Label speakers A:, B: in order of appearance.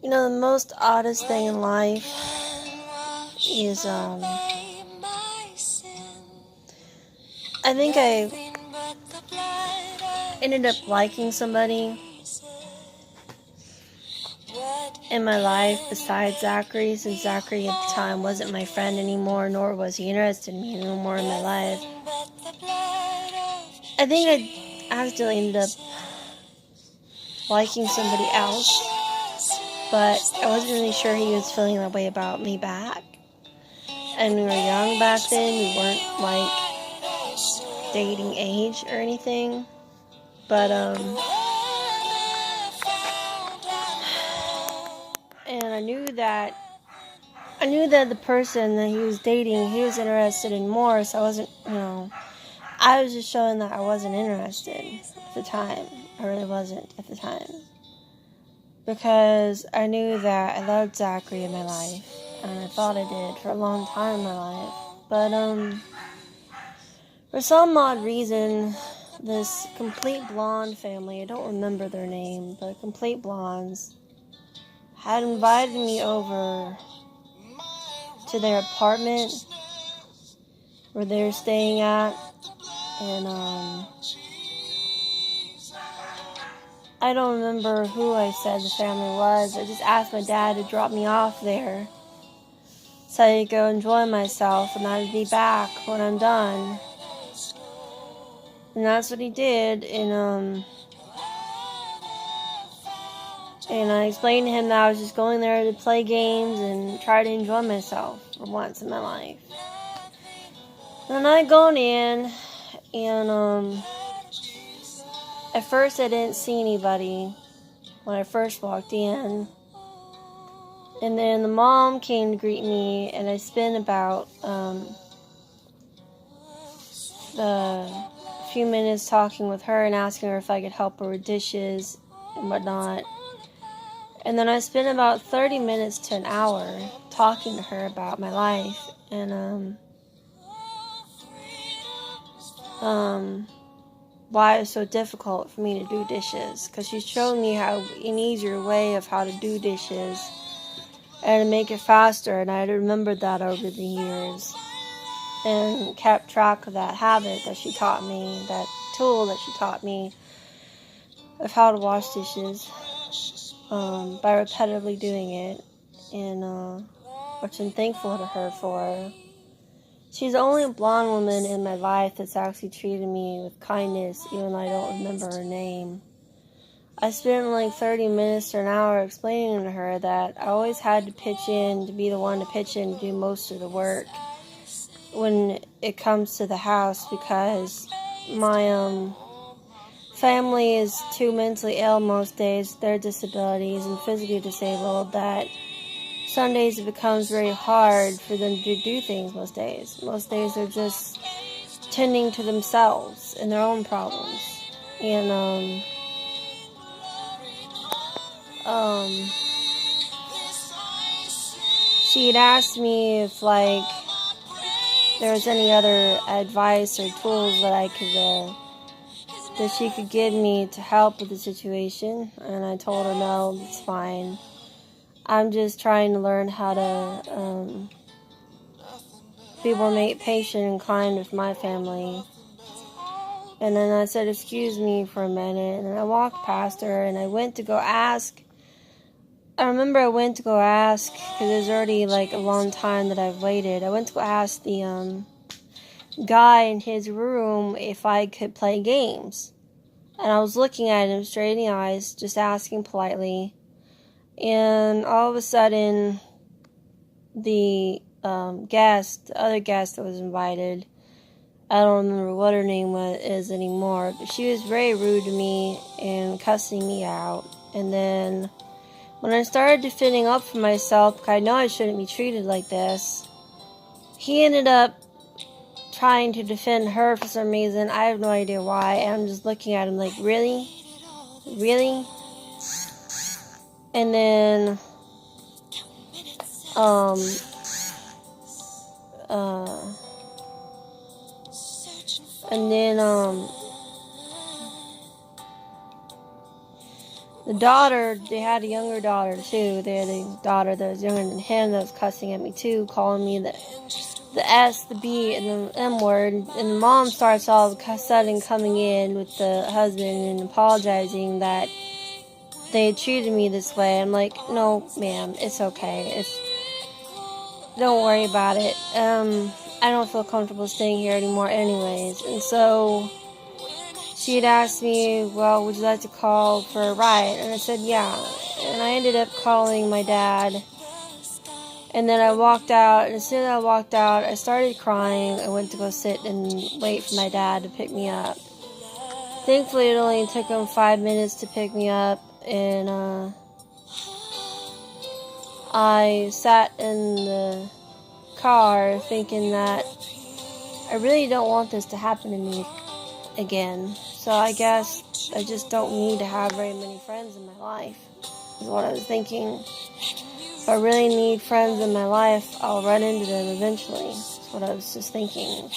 A: The most oddest thing in life is, I think I ended up liking somebody in my life besides Zachary, since Zachary at the time wasn't my friend anymore, nor was he interested in me anymore in my life. I think I accidentally ended up liking somebody else, but I wasn't really sure he was feeling that way about me back. And we were young back then, we weren't like dating age or anything, but and I knew that the person that he was dating, he was interested in more, so I wasn't, I was just showing that I wasn't interested at the time. I really wasn't at the time. Because I knew that I loved Zachary in my life, and I thought I did for a long time in my life. But, for some odd reason, this complete blonde family, I don't remember their name, but complete blondes, had invited me over to their apartment where they were staying at, and I don't remember who I said the family was. I just asked my dad to drop me off there so I could go enjoy myself, and I'd be back when I'm done. And that's what he did, and I explained to him that I was just going there to play games and try to enjoy myself for once in my life. And I'd gone in, and at first I didn't see anybody when I first walked in. And then the mom came to greet me, and I spent about a few minutes talking with her and asking her if I could help her with dishes and whatnot. And then I spent about 30 minutes to an hour talking to her about my life and why it was so difficult for me to do dishes, because she showed me how an easier way of how to do dishes and to make it faster, and I had remembered that over the years and kept track of that habit that she taught me, that tool that she taught me of how to wash dishes by repetitively doing it, and which I'm thankful to her for. She's the only blonde woman in my life that's actually treated me with kindness, even though I don't remember her name. I spent like 30 minutes to an hour explaining to her that I always had to pitch in, to be the one to pitch in, to do most of the work when it comes to the house, because my family is too mentally ill most days, their disabilities, and physically disabled, that some days it becomes very hard for them to do things most days. Most days they're just tending to themselves and their own problems. And, she had asked me if, like, there was any other advice or tools that I could, that she could give me to help with the situation, and I told her no, it's fine. I'm just trying to learn how to be more patient and kind with my family. And then I said, excuse me for a minute, and I walked past her, and I went to go ask. I remember I went to go ask, because it was already like a long time that I've waited. I went to go ask the guy in his room if I could play games. And I was looking at him straight in the eyes, just asking politely. And all of a sudden, the other guest that was invited, I don't remember what her name is anymore, but she was very rude to me and cussing me out. And then when I started defending up for myself, because I know I shouldn't be treated like this, he ended up trying to defend her for some reason. I have no idea why. And I'm just looking at him like, really? Really? And then, The daughter, they had a younger daughter too. They had a daughter that was younger than him that was cussing at me too, calling me the S, the B, and the M word. And the mom starts all of a sudden coming in with the husband and apologizing that they treated me this way. I'm like, no, ma'am, it's okay. Don't worry about it. I don't feel comfortable staying here anymore anyways. And so she had asked me, well, would you like to call for a ride? And I said, yeah. And I ended up calling my dad. And then I walked out, and as soon as I walked out, I started crying. I went to go sit and wait for my dad to pick me up. Thankfully, it only took him 5 minutes to pick me up, and I sat in the car thinking that I really don't want this to happen to me again. So I guess I just don't need to have very many friends in my life, is what I was thinking. If I really need friends in my life, I'll run into them eventually. That's what I was just thinking.